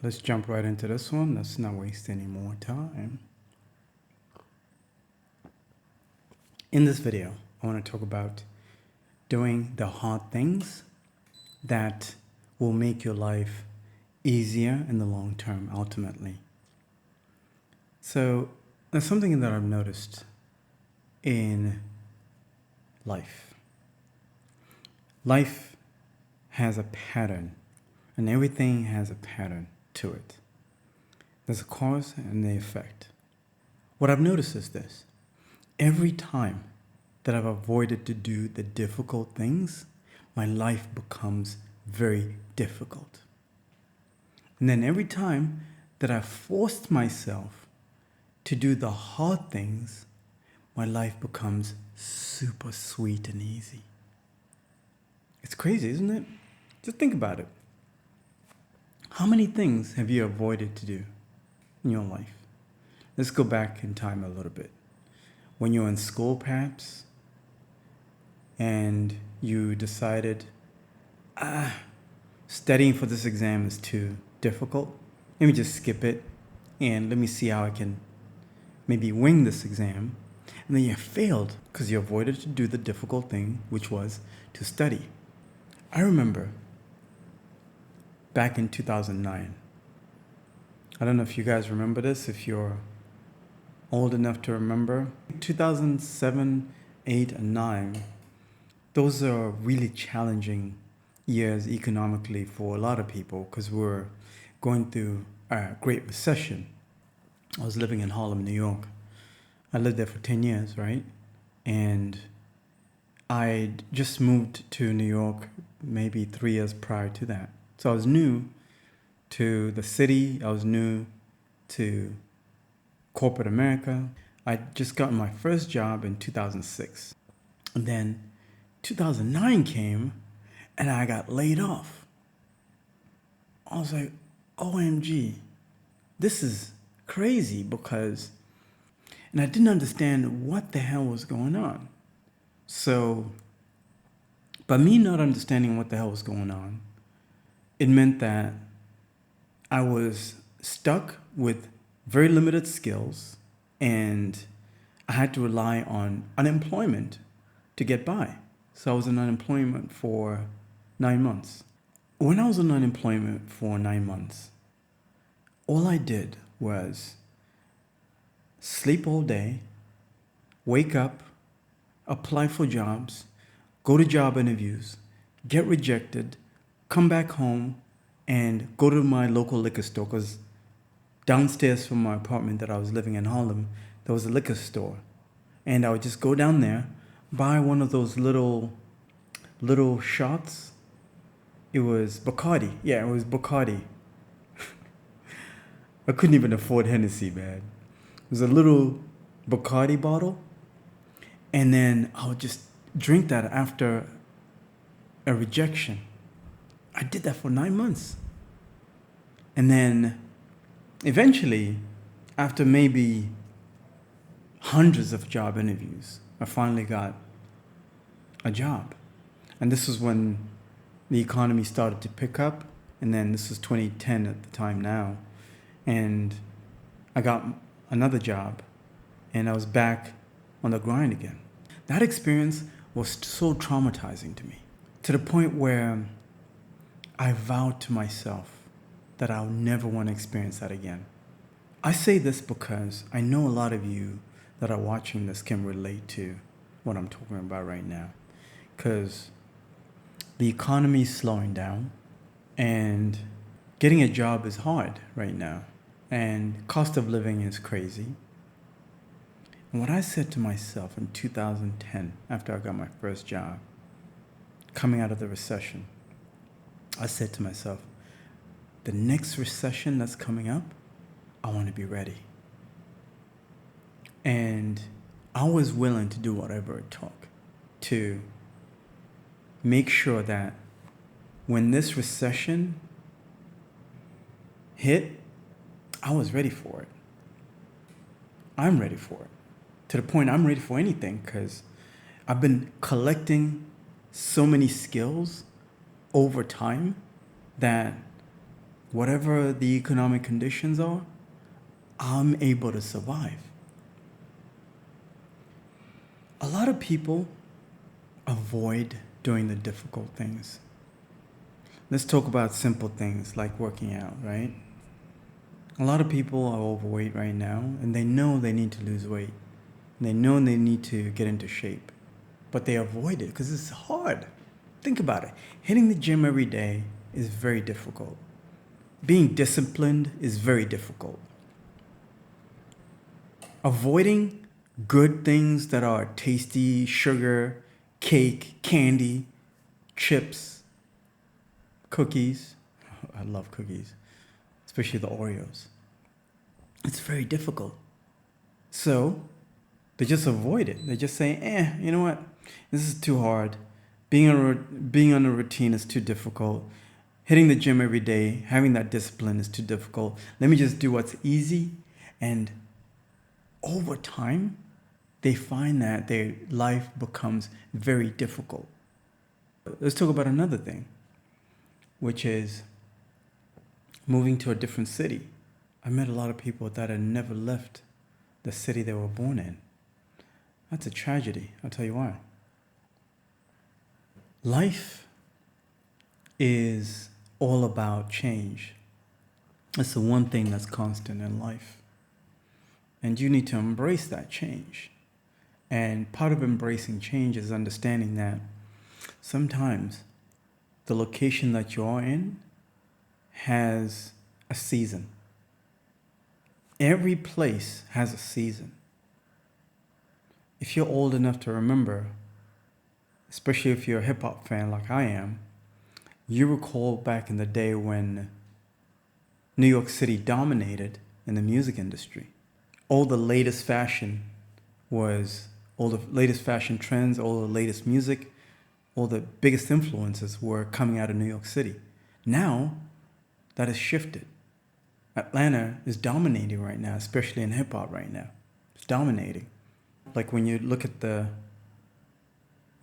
Let's jump right into this one. Let's not waste any more time. In this video, I want to talk about doing the hard things that will make your life easier in the long term, ultimately. So, there's something that I've noticed in life. Life has a pattern, and everything has a pattern to it. There's a cause and the effect. What I've noticed is this. Every time that I've avoided to do the difficult things, my life becomes very difficult. And then every time that I've forced myself to do the hard things, my life becomes super sweet and easy. It's crazy, isn't it? Just think about it. How many things have you avoided to do in your life? Let's go back in time a little bit. When you're in school, perhaps, and you decided, studying for this exam is too difficult. Let me just skip it and let me see how I can maybe wing this exam. And then you failed because you avoided to do the difficult thing, which was to study. I remember back in 2009. I don't know if you guys remember this, if you're old enough to remember. 2007, 8, and 9, those are really challenging years economically for a lot of people because we're going through a Great Recession. I was living in Harlem, New York. I lived there for 10 years, right? And I'd just moved to New York maybe 3 years prior to that. So I was new to the city. I was new to corporate America. I'd just gotten my first job in 2006. And then 2009 came and I got laid off. I was like, OMG, this is crazy and I didn't understand what the hell was going on. So, by me not understanding what the hell was going on, it meant that I was stuck with very limited skills and I had to rely on unemployment to get by. So I was on unemployment for 9 months. When I was on unemployment for 9 months, all I did was sleep all day, wake up, apply for jobs, go to job interviews, get rejected, come back home, and go to my local liquor store because downstairs from my apartment that I was living in Harlem, there was a liquor store. And I would just go down there, buy one of those little shots. It was Bacardi. Yeah, it was Bacardi. I couldn't even afford Hennessy, man. It was a little Bacardi bottle. And then I would just drink that after a rejection. I did that for 9 months. And then eventually, after maybe hundreds of job interviews, I finally got a job. And this was when the economy started to pick up. And then this was 2010 at the time now. And I got another job and I was back on the grind again. That experience was so traumatizing to me, to the point where I vowed to myself that I'll never want to experience that again. I say this because I know a lot of you that are watching this can relate to what I'm talking about right now. Because the economy is slowing down and getting a job is hard right now. And cost of living is crazy. And what I said to myself in 2010, after I got my first job, coming out of the recession, I said to myself, the next recession that's coming up, I want to be ready. And I was willing to do whatever it took to make sure that when this recession hit, I was ready for it. I'm ready for it. To the point I'm ready for anything because I've been collecting so many skills over time that whatever the economic conditions are, I'm able to survive. A lot of people avoid doing the difficult things. Let's talk about simple things like working out, right? A lot of people are overweight right now, and they know they need to lose weight. They know they need to get into shape, but they avoid it because it's hard. Think about it. Hitting the gym every day is very difficult. Being disciplined is very difficult. Avoiding good things that are tasty, sugar, cake, candy, chips, cookies. I love cookies, especially the Oreos. It's very difficult. So they just avoid it. They just say, you know what? This is too hard. Being on a routine is too difficult. Hitting the gym every day, having that discipline is too difficult. Let me just do what's easy. And over time, they find that their life becomes very difficult. Let's talk about another thing, which is moving to a different city. I met a lot of people that had never left the city they were born in. That's a tragedy. I'll tell you why. Life is all about change. That's the one thing that's constant in life. And you need to embrace that change. And part of embracing change is understanding that sometimes the location that you are in has a season. Every place has a season. If you're old enough to remember, especially if you're a hip-hop fan like I am, you recall back in the day when New York City dominated in the music industry. All the latest fashion all the latest fashion trends, all the latest music, all the biggest influences were coming out of New York City. Now, that has shifted. Atlanta is dominating right now, especially in hip-hop right now. It's dominating. Like when you look at the,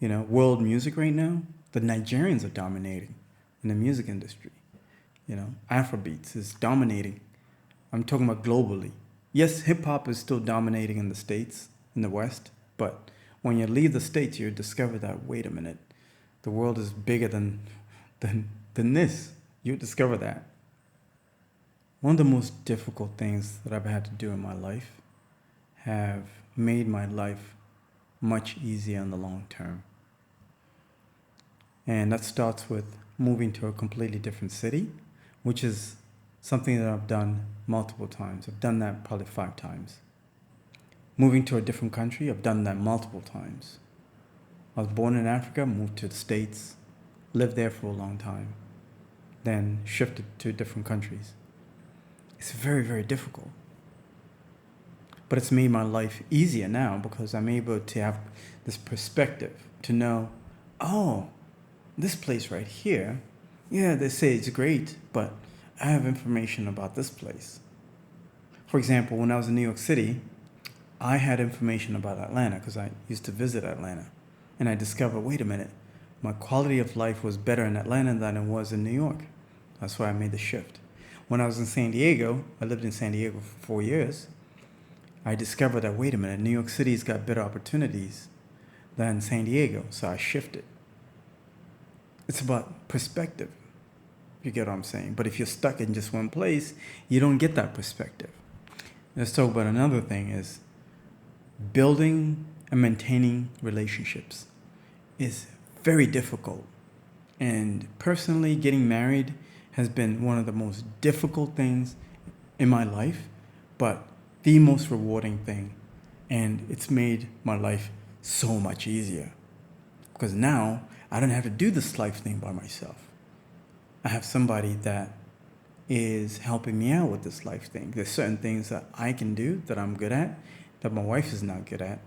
world music right now, the Nigerians are dominating in the music industry. Afrobeats is dominating. I'm talking about globally. Yes, hip-hop is still dominating in the States, in the West, but when you leave the States, you discover that, wait a minute, the world is bigger than this. You discover that. One of the most difficult things that I've had to do in my life have made my life much easier in the long term. And that starts with moving to a completely different city, which is something that I've done multiple times. I've done that probably 5 times. Moving to a different country, I've done that multiple times. I was born in Africa, moved to the States, lived there for a long time, then shifted to different countries. It's very, very difficult. But it's made my life easier now because I'm able to have this perspective to know, this place right here, yeah, they say it's great, but I have information about this place. For example, when I was in New York City, I had information about Atlanta because I used to visit Atlanta. And I discovered, wait a minute, my quality of life was better in Atlanta than it was in New York. That's why I made the shift. When I was in San Diego, I lived in San Diego for 4 years, I discovered that, wait a minute, New York City's got better opportunities than San Diego, so I shifted. It's about perspective, you get what I'm saying. But if you're stuck in just one place, you don't get that perspective. Let's talk about another thing is building and maintaining relationships is very difficult. And personally, getting married has been one of the most difficult things in my life, but the most rewarding thing. And it's made my life so much easier because now I don't have to do this life thing by myself. I have somebody that is helping me out with this life thing. There's certain things that I can do that I'm good at that my wife is not good at.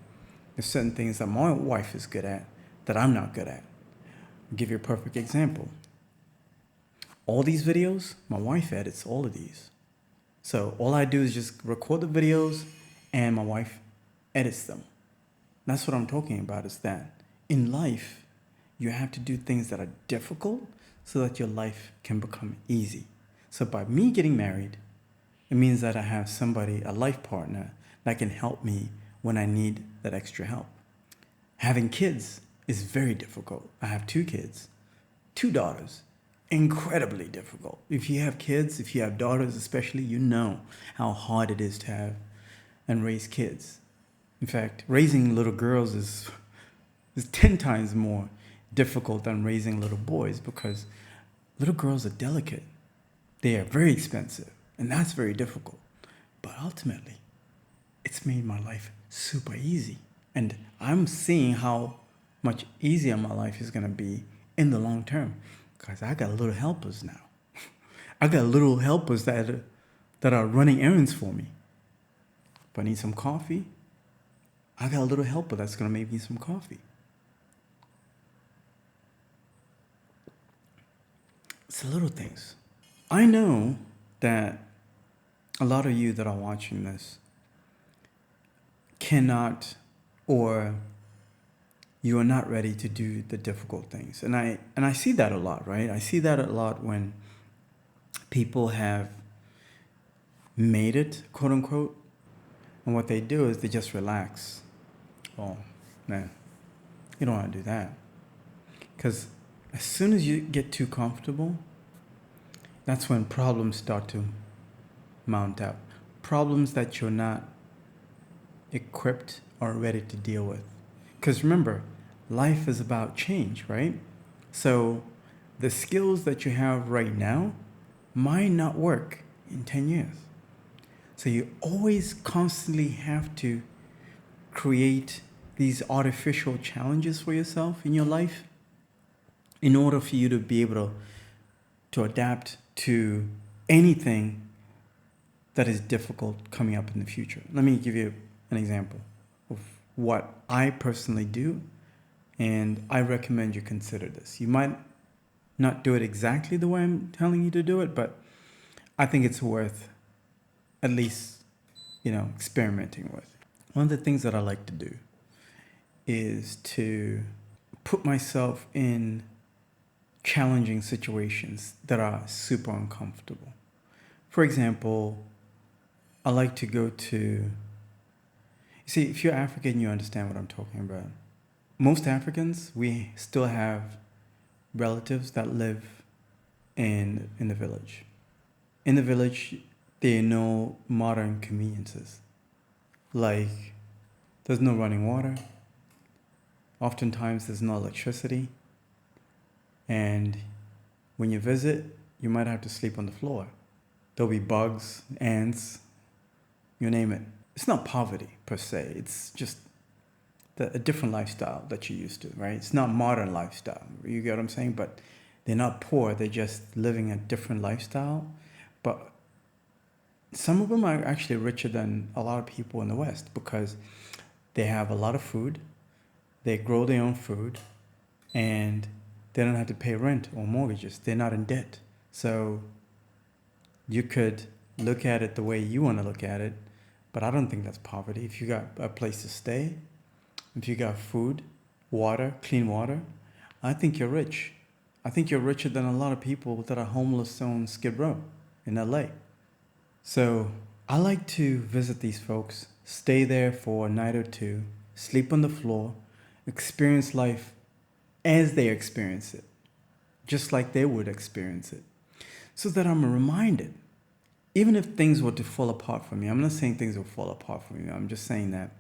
There's certain things that my wife is good at that I'm not good at. I'll give you a perfect example. All these videos, my wife edits all of these. So all I do is just record the videos and my wife edits them. That's what I'm talking about, is that in life, you have to do things that are difficult so that your life can become easy. So by me getting married, it means that I have somebody, a life partner, that can help me when I need that extra help. Having kids is very difficult. I have 2 kids, 2 daughters. Incredibly difficult. If you have kids, if you have daughters especially, you know how hard it is to have and raise kids. In fact, raising little girls is 10 times more difficult than raising little boys, because little girls are delicate. They are very expensive, and that's very difficult. But ultimately, it's made my life super easy. And I'm seeing how much easier my life is going to be in the long term, because I got little helpers now. I got little helpers that are running errands for me. If I need some coffee, I got a little helper that's going to make me some coffee. It's the little things. I know that a lot of you that are watching this cannot, or you are not ready to do the difficult things. And I see that a lot, right? I see that a lot when people have made it, quote unquote, and what they do is they just relax. Oh, man, you don't want to do that. Because as soon as you get too comfortable, that's when problems start to mount up. Problems that you're not equipped or ready to deal with. Because remember, life is about change, right? So the skills that you have right now might not work in 10 years. So you always constantly have to create these artificial challenges for yourself in your life in order for you to be able to adapt to anything that is difficult coming up in the future. Let me give you an example of what I personally do, and I recommend you consider this. You might not do it exactly the way I'm telling you to do it, but I think it's worth at least, experimenting with. One of the things that I like to do is to put myself in challenging situations that are super uncomfortable. For example, I like to go to, you see, if you're African, you understand what I'm talking about. Most Africans, we still have relatives that live in the village. In the village, there are no modern conveniences. Like, there's no running water. Oftentimes, there's no electricity. And when you visit, you might have to sleep on the floor. There'll be bugs, ants, you name it. It's not poverty per se. It's just a different lifestyle that you're used to, right? It's not modern lifestyle. You get what I'm saying? But they're not poor. They're just living a different lifestyle. But some of them are actually richer than a lot of people in the West because they have a lot of food. They grow their own food, and they don't have to pay rent or mortgages. They're not in debt. So you could look at it the way you want to look at it, but I don't think that's poverty. If you got a place to stay, if you got food, water, clean water, I think you're rich. I think you're richer than a lot of people that are homeless on Skid Row in LA. So I like to visit these folks, stay there for a night or two, sleep on the floor, experience life as they experience it, just like they would experience it, so that I'm reminded, even if things were to fall apart for me, I'm not saying things will fall apart for me, I'm just saying that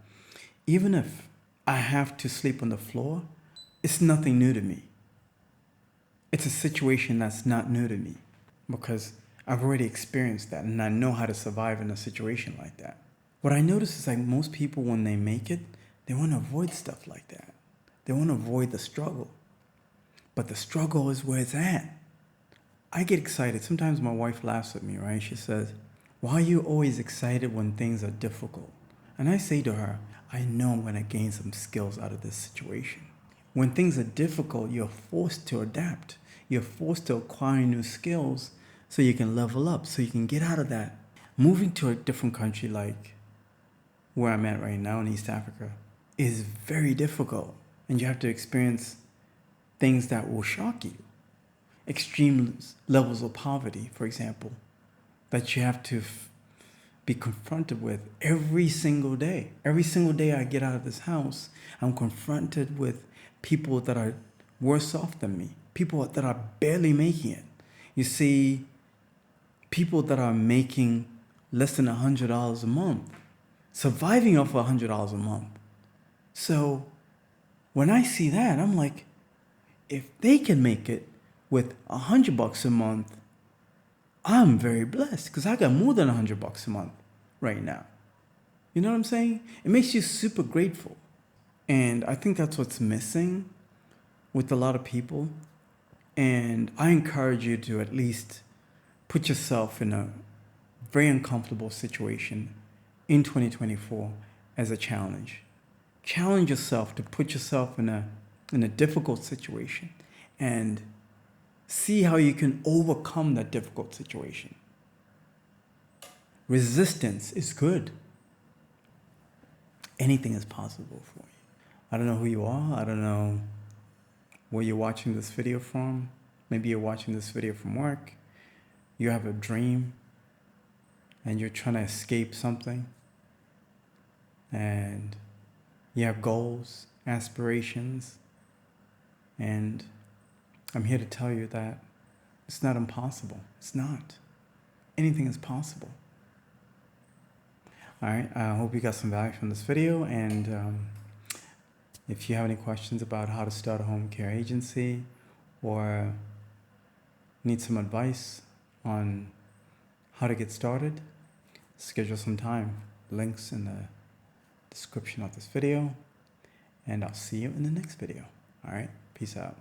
even if I have to sleep on the floor, it's nothing new to me. It's a situation that's not new to me because I've already experienced that and I know how to survive in a situation like that. What I notice is like most people, when they make it, they want to avoid stuff like that. They want to avoid the struggle. But the struggle is where it's at. I get excited. Sometimes my wife laughs at me, right? She says, "Why are you always excited when things are difficult?" And I say to her, I know I'm going to gain some skills out of this situation. When things are difficult, you're forced to adapt. You're forced to acquire new skills so you can level up, so you can get out of that. Moving to a different country like where I'm at right now in East Africa is very difficult. And you have to experience things that will shock you. Extreme levels of poverty, for example. that you have to be confronted with every single day. Every single day I get out of this house, I'm confronted with people that are worse off than me, people that are barely making it. You see, people that are making less than $100 a month, surviving off $100 a month. So when I see that, I'm like, if they can make it with $100 a month, I'm very blessed because I got more than $100 a month right now. You know what I'm saying? It makes you super grateful. And I think that's what's missing with a lot of people. And I encourage you to at least put yourself in a very uncomfortable situation in 2024 as a challenge. Challenge yourself to put yourself in a difficult situation and see how you can overcome that difficult situation. Resistance is good. Anything is possible for you. I don't know who you are. I don't know where you're watching this video from. Maybe you're watching this video from work. You have a dream and you're trying to escape something. And you have goals, aspirations. And I'm here to tell you that it's not impossible. It's not. Anything is possible. All right, I hope you got some value from this video. And if you have any questions about how to start a home care agency or need some advice on how to get started, schedule some time. Links in the description of this video. And I'll see you in the next video. All right, peace out.